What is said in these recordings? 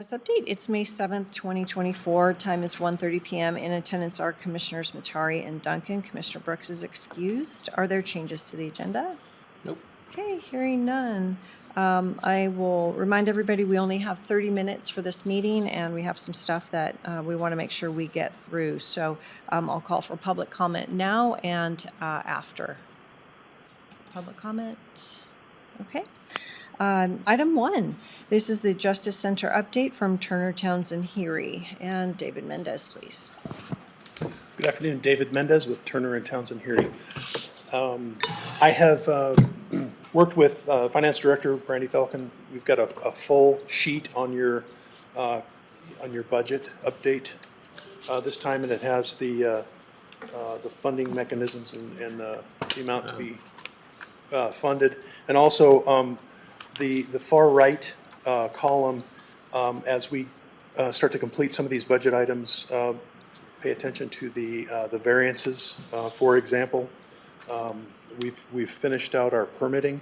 This update, it's May 7th, 2024. Time is 1:30 p.m. In attendance are Commissioners Matari and Duncan. Commissioner Brooks is excused. Are there changes to the agenda? Nope. Okay, hearing none. I will remind everybody we only have 30 minutes for this meeting, and we have some stuff that we want to make sure we get through. So I'll call for public comment now and after. Public comment? Okay. Item 1, this is the Justice Center update from Turner, Townsend, Heery. And David Mendez, please. Good afternoon, David Mendez with Turner and Townsend Heery. I have worked with Finance Director Brandy Falcon. We've got a full sheet on your budget update this time, and it has the funding mechanisms and the amount to be funded, and also the far right column, as we start to complete some of these budget items, pay attention to the variances. For example, we've finished out our permitting,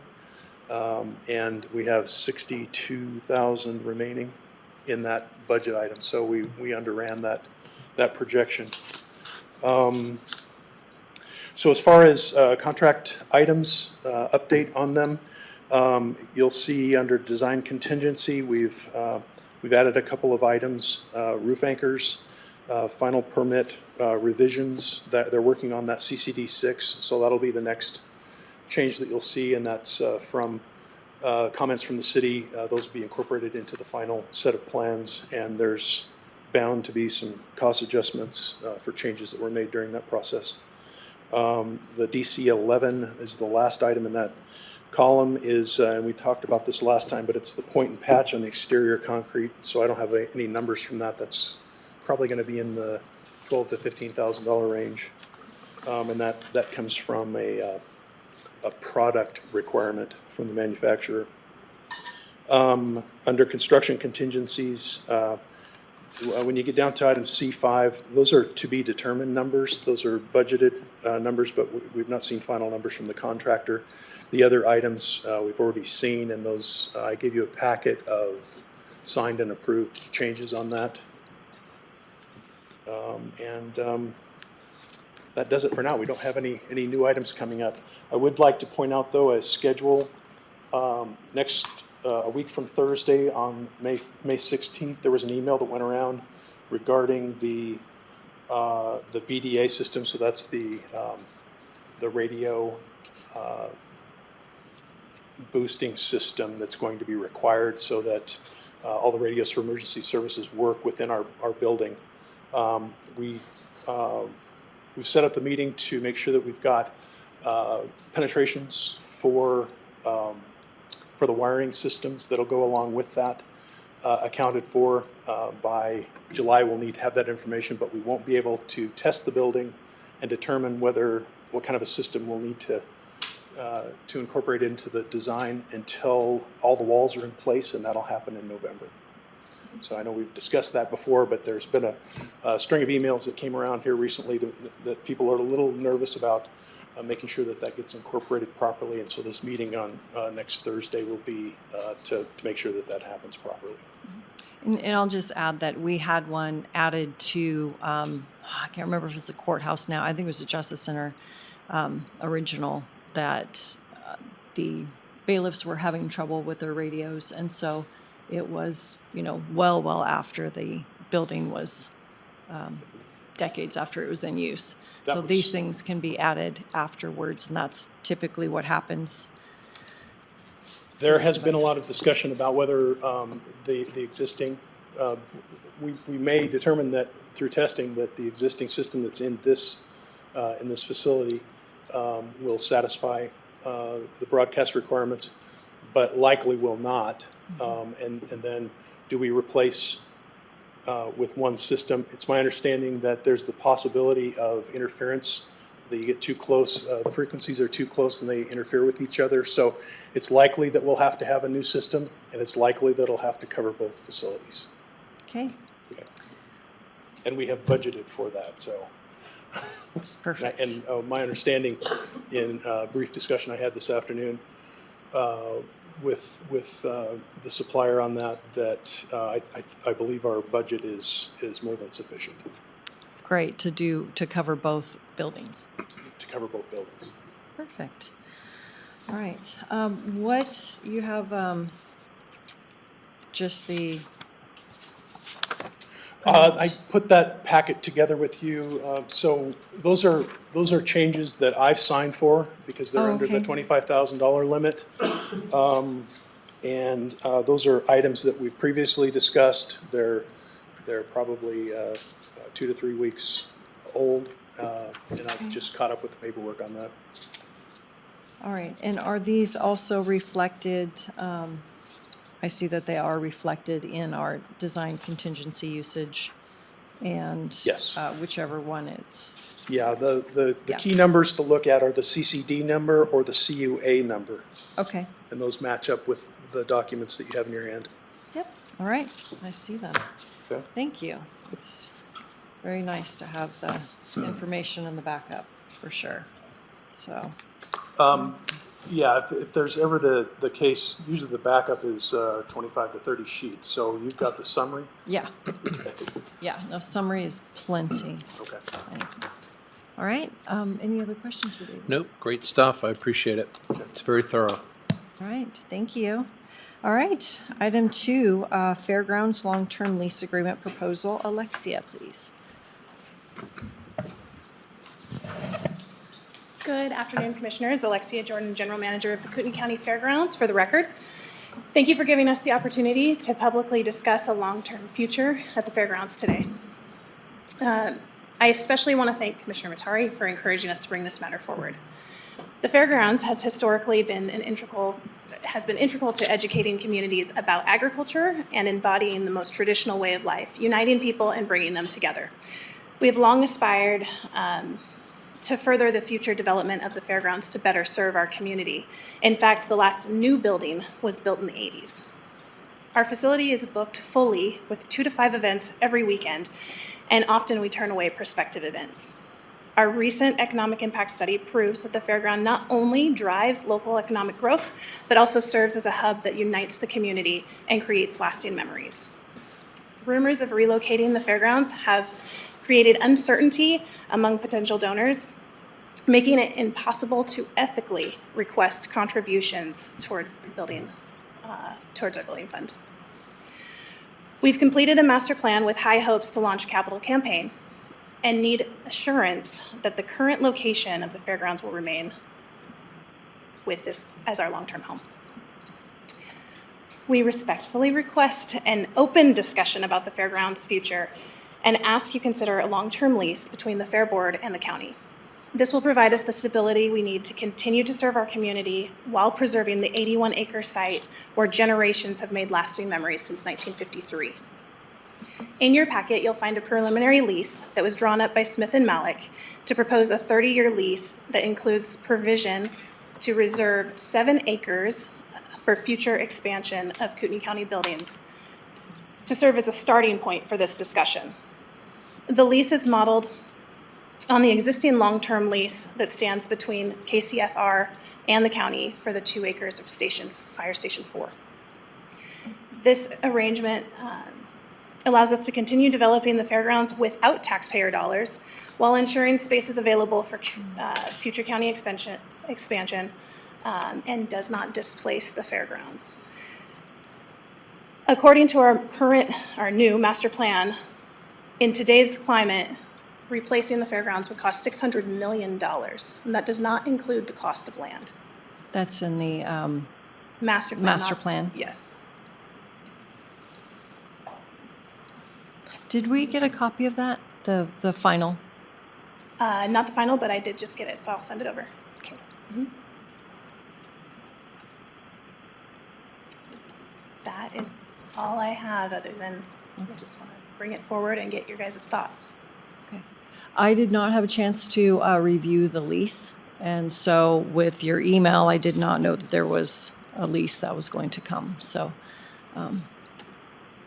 and we have 62,000 remaining in that budget item. So we underran that projection. So as far as contract items, update on them. You'll see under design contingency, we've added a couple of items, roof anchors, final permit revisions. That they're working on that CCD 6, so that'll be the next change that you'll see, and that's from comments from the city. Those will be incorporated into the final set of plans, and there's bound to be some cost adjustments for changes that were made during that process. The DC 11 is the last item in that column, is, and we talked about this last time, but it's the point and patch on the exterior concrete. So I don't have any numbers from that. That's probably going to be in the $12,000 to $15,000 range, and that comes from a product requirement from the manufacturer. Under construction contingencies, when you get down to item C5, those are to be determined numbers. Those are budgeted numbers, but we've not seen final numbers from the contractor. The other items we've already seen, and those I gave you a packet of signed and approved changes on that. That does it for now. We don't have any new items coming up. I would like to point out, though, a schedule. Next a week from Thursday on May 16th, there was an email that went around regarding the BDA system. So that's the radio boosting system that's going to be required so that all the radios for emergency services work within our building. We've set up the meeting to make sure that we've got penetrations for the wiring systems that'll go along with that accounted for. By July, we'll need to have that information, but we won't be able to test the building and determine what kind of a system we'll need to incorporate into the design until all the walls are in place, and that'll happen in November. So I know we've discussed that before, but there's been a string of emails that came around here recently that people are a little nervous about making sure that gets incorporated properly. And so this meeting on next Thursday will be to make sure that happens properly. And I'll just add that we had one added to, I can't remember if it's the courthouse now. I think it was the Justice Center original, that the bailiffs were having trouble with their radios. And so it was, well after the building was, decades after it was in use. So these things can be added afterwards, and that's typically what happens. There has been a lot of discussion about whether the existing, we may determine that through testing that the existing system that's in this facility will satisfy the broadcast requirements, but likely will not. And then do we replace with one system? It's my understanding that there's the possibility of interference, that you get too close, the frequencies are too close and they interfere with each other. So it's likely that we'll have to have a new system, and it's likely that it'll have to cover both facilities. Okay. And we have budgeted for that, so. Perfect. And my understanding in a brief discussion I had this afternoon, with the supplier on that, I believe our budget is more than sufficient Great, to cover both buildings. to cover both buildings. Perfect. All right. What, you have just the, I put that packet together with you. So those are changes that I've signed for because they're Oh, under the okay. $25,000 limit. And those are items that we've previously discussed. They're probably 2 to 3 weeks old, and I've just caught up with the paperwork on that. all right. And are these also reflected, I see that they are reflected in our design contingency usage and Yes. whichever one it's, Yeah, the Yeah. key numbers to look at are the CCD number or the CUA number, okay. and those match up with the documents that you have in your hand. Yep, all right. I see them. Okay. Thank you. It's very nice to have the information in the backup, for sure. So, Yeah, if there's ever the case, usually the backup is 25 to 30 sheets, so you've got the summary? yeah, Okay. yeah, no, summary is plenty. Okay. All right, any other questions for David? Nope, great stuff. I appreciate it. It's very thorough. All right, thank you. All right, item 2, Fairgrounds long-term lease agreement proposal. Alexia, please. Good afternoon, Commissioners. Alexia Jordan, General Manager of the Kootenai County Fairgrounds. For the record, thank you for giving us the opportunity to publicly discuss a long-term future at the Fairgrounds today. I especially want to thank Commissioner Matari for encouraging us to bring this matter forward. The Fairgrounds has historically been integral to educating communities about agriculture and embodying the most traditional way of life, uniting people and bringing them together. We have long aspired to further the future development of the Fairgrounds to better serve our community. In fact, the last new building was built in the 80s. Our facility is booked fully with 2 to 5 events every weekend, and often we turn away prospective events. Our recent economic impact study proves that the fairground not only drives local economic growth, but also serves as a hub that unites the community and creates lasting memories. Rumors of relocating the fairgrounds have created uncertainty among potential donors, making it impossible to ethically request contributions towards the building, towards our building fund. We've completed a master plan with high hopes to launch a capital campaign and need assurance that the current location of the fairgrounds will remain with this as our long-term home. We respectfully request an open discussion about the fairgrounds' future and ask you consider a long-term lease between the Fair Board and the county. This will provide us the stability we need to continue to serve our community while preserving the 81-acre site where generations have made lasting memories since 1953. In your packet, you'll find a preliminary lease that was drawn up by Smith and Malik to propose a 30-year lease that includes provision to reserve 7 acres for future expansion of Kootenai County buildings to serve as a starting point for this discussion. The lease is modeled on the existing long-term lease that stands between KCFR and the county for the 2 acres of Fire Station 4. This arrangement allows us to continue developing the fairgrounds without taxpayer dollars while ensuring space is available for future county expansion and does not displace the fairgrounds. According to our new master plan, in today's climate, replacing the fairgrounds would cost $600 million, and that does not include the cost of land. That's in the Master plan. master plan. Yes. Did we get a copy of that, the final? Not the final, but I did just get it, so I'll send it over. Okay. That is all I have, other than I just want to bring it forward and get your guys' thoughts. Okay. I did not have a chance to review the lease, and so with your email, I did not know that there was a lease that was going to come, so.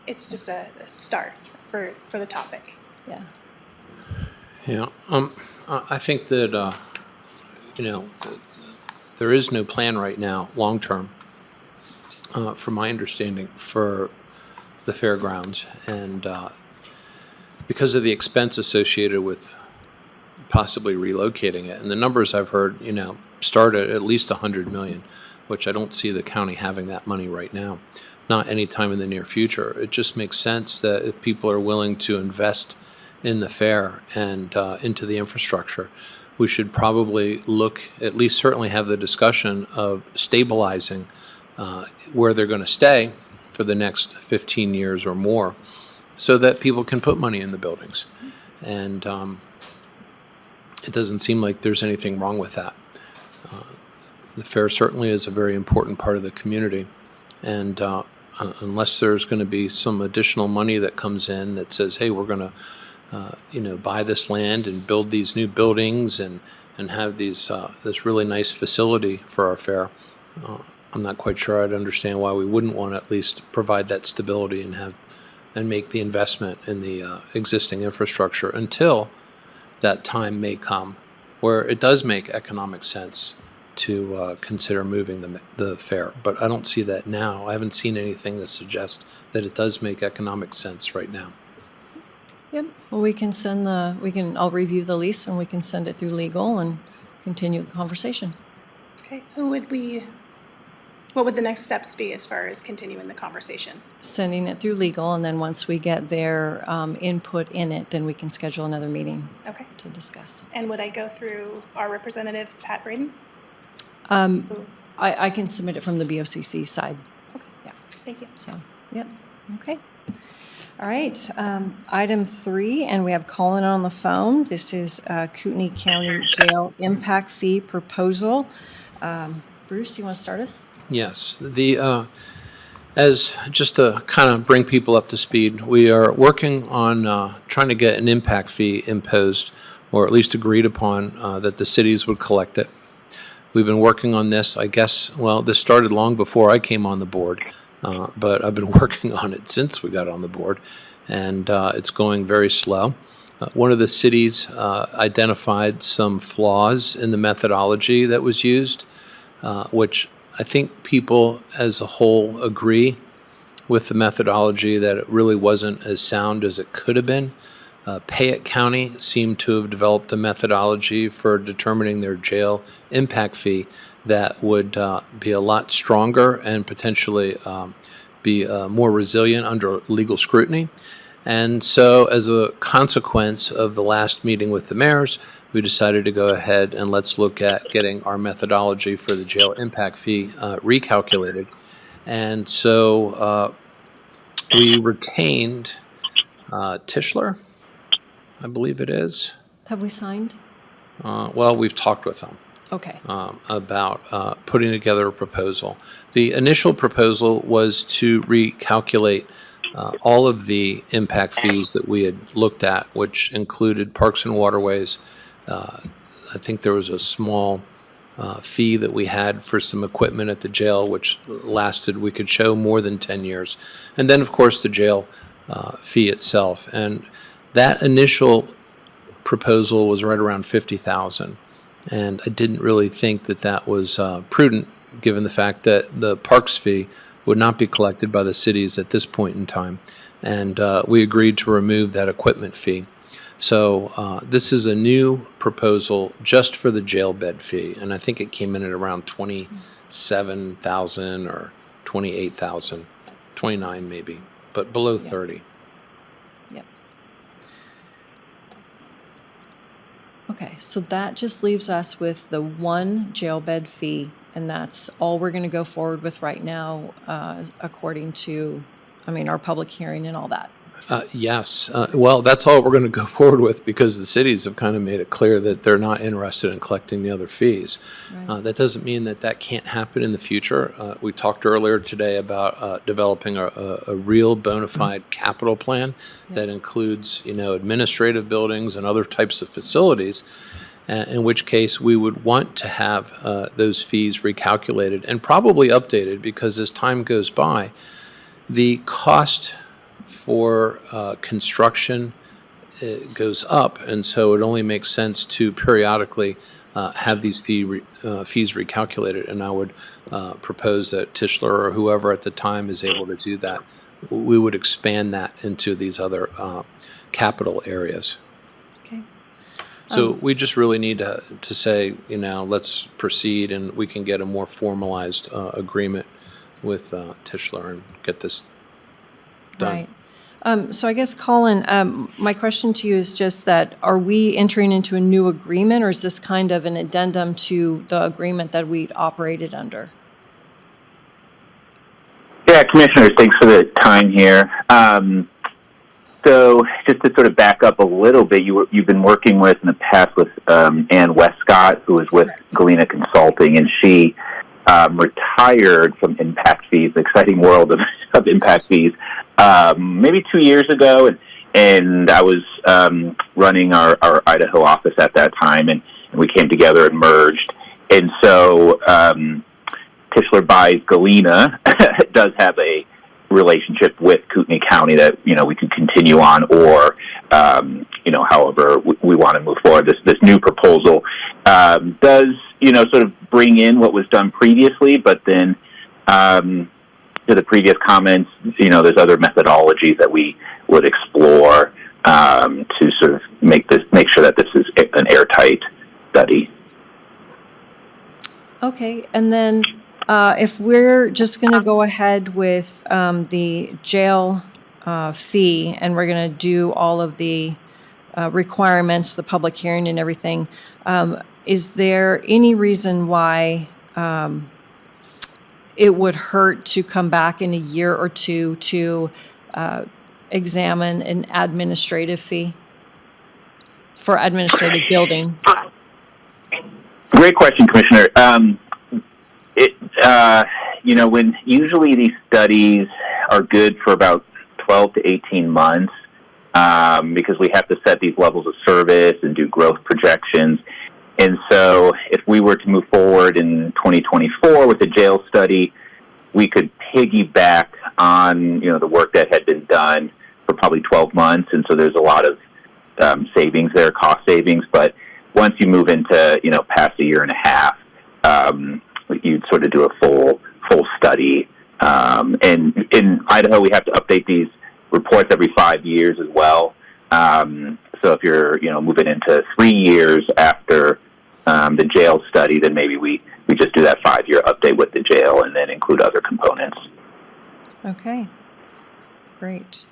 It's just a start for the topic. Yeah. Yeah, I think that, there is no plan right now, long-term. from my understanding, for the fairgrounds, and because of the expense associated with possibly relocating it, and the numbers I've heard, start at least 100 million, which I don't see the county having that money right now, not anytime in the near future. It just makes sense that if people are willing to invest in the fair and into the infrastructure, we should probably look, at least certainly have the discussion of stabilizing where they're going to stay for the next 15 years or more, so that people can put money in the buildings. And it doesn't seem like there's anything wrong with that. The fair certainly is a very important part of the community, and unless there's going to be some additional money that comes in that says, hey, we're going to buy this land and build these new buildings and have these this really nice facility for our fair, I'm not quite sure I'd understand why we wouldn't want to at least provide that stability and make the investment in the existing infrastructure until that time may come where it does make economic sense to consider moving the fair. But I don't see that now. I haven't seen anything that suggests that it does make economic sense right now. Yep. Well, I'll review the lease and we can send it through legal and continue the conversation. Okay, what would the next steps be as far as continuing the conversation? Sending it through legal, and then once we get their input in it, then we can schedule another meeting Okay. to discuss. And would I go through our representative, Pat Braden? I can submit it from the BOCC side. Okay. Yeah. Thank you. So, yep. Okay. All right. Item 3, and we have Colin on the phone. This is Kootenai County Jail Impact Fee Proposal. Bruce, you want to start us? Yes, as just to kind of bring people up to speed, we are working on trying to get an impact fee imposed, or at least agreed upon, that the cities would collect it. We've been working on this, I guess, this started long before I came on the board, but I've been working on it since we got on the board, and it's going very slow. One of the cities identified some flaws in the methodology that was used, which I think people as a whole agree with the methodology, that it really wasn't as sound as it could have been. Payette County seemed to have developed a methodology for determining their jail impact fee that would be a lot stronger and potentially be more resilient under legal scrutiny. And so as a consequence of the last meeting with the mayors, we decided to go ahead and let's look at getting our methodology for the jail impact fee recalculated. And so we retained Tischler, I believe it is. Have we signed? We've talked with them Okay. about putting together a proposal. The initial proposal was to recalculate all of the impact fees that we had looked at, which included parks and waterways. I think there was a small fee that we had for some equipment at the jail, which lasted, we could show, more than 10 years. And then, of course, the jail fee itself. And that initial proposal was right around $50,000. And I didn't really think that that was prudent, given the fact that the parks fee would not be collected by the cities at this point in time. And we agreed to remove that equipment fee. So this is a new proposal just for the jail bed fee, and I think it came in at around $27,000 or $28,000, $29,000 maybe, but below $30,000. Yep. Okay, so that just leaves us with the one jail bed fee, and that's all we're going to go forward with right now, according to, our public hearing and all that. Yes. That's all we're going to go forward with, because the cities have kind of made it clear that they're not interested in collecting the other fees. Right. That doesn't mean that that can't happen in the future. We talked earlier today about developing a real bona fide capital plan that includes, administrative buildings and other types of facilities, in which case we would want to have those fees recalculated and probably updated, because as time goes by, the cost for construction goes up, and so it only makes sense to periodically have these fees recalculated, and I would propose that Tischler or whoever at the time is able to do that, we would expand that into these other capital areas. Okay. So we just really need to say, let's proceed, and we can get a more formalized agreement with Tischler and get this done. Right. So I guess, Colin, my question to you is just that, are we entering into a new agreement, or is this kind of an addendum to the agreement that we operated under? Yeah, Commissioners, thanks for the time here. So just to sort of back up a little bit, you've been working with in the past with Ann Westcott, who was with Galena Consulting, and she retired from impact fees, the exciting world of impact fees, maybe 2 years ago, and I was running our Idaho office at that time, and we came together and merged. And so Tischler buys Galena does have a relationship with Kootenai County that we can continue on, or however we want to move forward. This new proposal does sort of bring in what was done previously, but then to the previous comments, there's other methodologies that we would explore to sort of make sure that this is an airtight study. Okay, and then if we're just going to go ahead with the jail fee, and we're going to do all of the requirements, the public hearing and everything, is there any reason why it would hurt to come back in a year or two to examine an administrative fee for administrative buildings? Great question, Commissioner. When usually these studies are good for about 12 to 18 months, because we have to set these levels of service and do growth projections. And so if we were to move forward in 2024 with the jail study, we could piggyback on, the work that had been done for probably 12 months. And so there's a lot of savings there, cost savings. But once you move into, past a year and a half, you'd sort of do a full study. And in Idaho, we have to update these reports every 5 years as well. So if you're, moving into 3 years after the jail study, then maybe we just do that 5-year update with the jail and then include other components. Okay, great.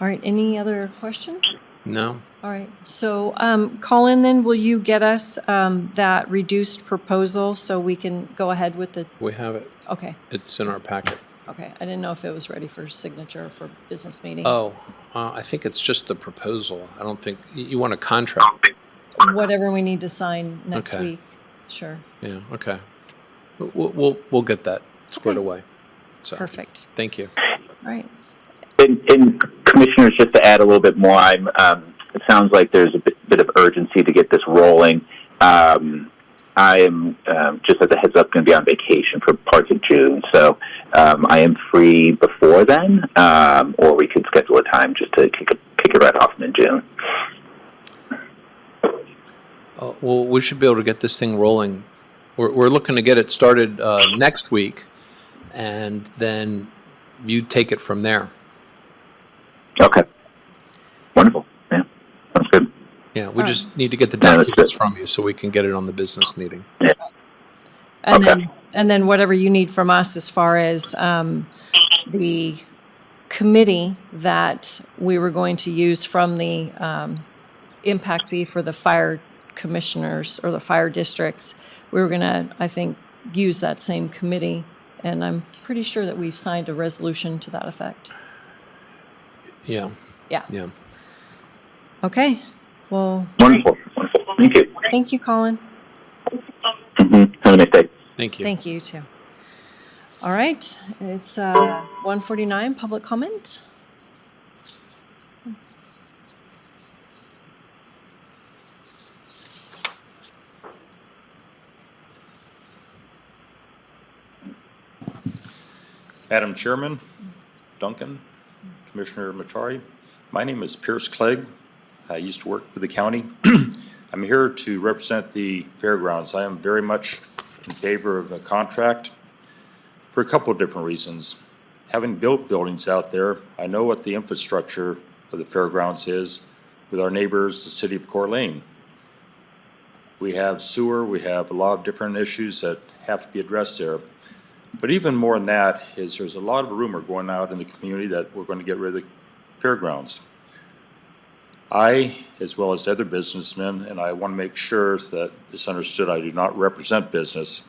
All right, any other questions? No? All right, so Colin, then will you get us that reduced proposal so we can go ahead with the, We have it. okay, It's in our packet. okay. I didn't know if it was ready for signature for business meeting. Oh, I think it's just the proposal. I don't think, you want a contract. Whatever we need to sign next Okay. week, sure. Yeah, okay. We'll get that squared Okay. away. So, Perfect. thank you. All right, And Commissioners, just to add a little bit more, it sounds like there's a bit of urgency to get this rolling. I am, just as a heads up, going to be on vacation for parts of June, so I am free before then, or we could schedule a time just to kick it right off in June. Well, we should be able to get this thing rolling. We're looking to get it started next week, and then you take it from there. Okay. Wonderful. Yeah, sounds good. Yeah, we All just need to get the Yeah, that's documents good. from you so we can get it on the business meeting. Yeah. and Okay. then whatever you need from us as far as the committee that we were going to use from the impact fee for the fire commissioners or the fire districts, we were going to, I think, use that same committee, and I'm pretty sure that we signed a resolution to that effect. Yeah, Yeah. yeah. Okay. Well, Wonderful. Wonderful. Thank you. thank you, Colin. Have a nice day. Thank you. Thank you, too. All right. It's 1:49, public comment. Madam Chairman, Duncan, Commissioner Matari, my name is Pierce Clegg. I used to work with the county. I'm here to represent the fairgrounds. I am very much in favor of a contract for a couple of different reasons. Having built buildings out there, I know what the infrastructure of the fairgrounds is with our neighbors, the city of Coeur d'Alene. We have sewer, we have a lot of different issues that have to be addressed there. But even more than that is there's a lot of rumor going out in the community that we're going to get rid of the fairgrounds. I, as well as other businessmen, and I want to make sure that it's understood I do not represent business,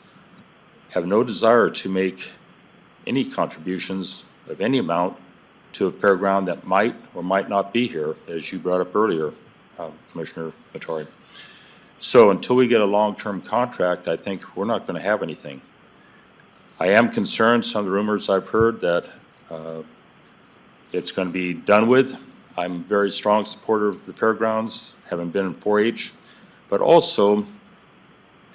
have no desire to make any contributions of any amount to a fairground that might or might not be here, as you brought up earlier, Commissioner Matari. So until we get a long-term contract, I think we're not going to have anything. I am concerned, some of the rumors I've heard that it's going to be done with. I'm a very strong supporter of the fairgrounds, having been in 4-H, but also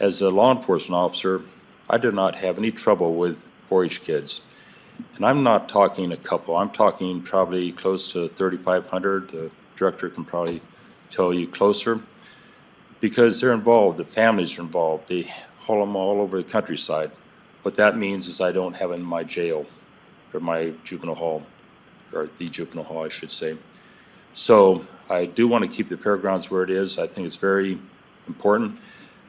as a law enforcement officer, I did not have any trouble with 4-H kids. And I'm not talking a couple, I'm talking probably close to 3,500. The director can probably tell you closer, because they're involved, the families are involved, they haul them all over the countryside. What that means is I don't have them in my jail or my juvenile hall, or the juvenile hall, I should say. So I do want to keep the fairgrounds where it is. I think it's very important.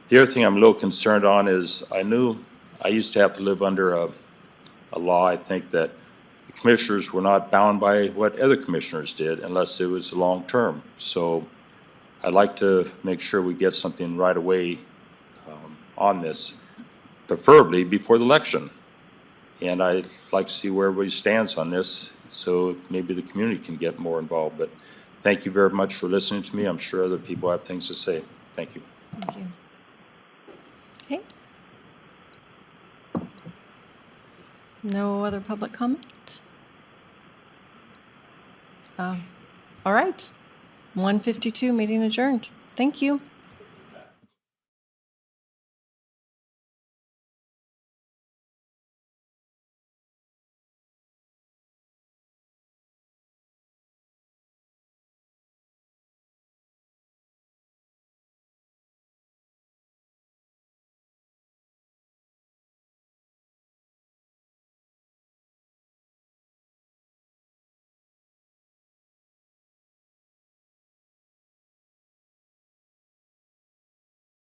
The other thing I'm a little concerned on is I used to have to live under a law, I think, that the commissioners were not bound by what other commissioners did unless it was long term. So I'd like to make sure we get something right away on this, preferably before the election. And I'd like to see where everybody stands on this, so maybe the community can get more involved. But thank you very much for listening to me. I'm sure other people have things to say. Thank you. Thank you. Okay. No other public comment? All right. 1:52, meeting adjourned. Thank you.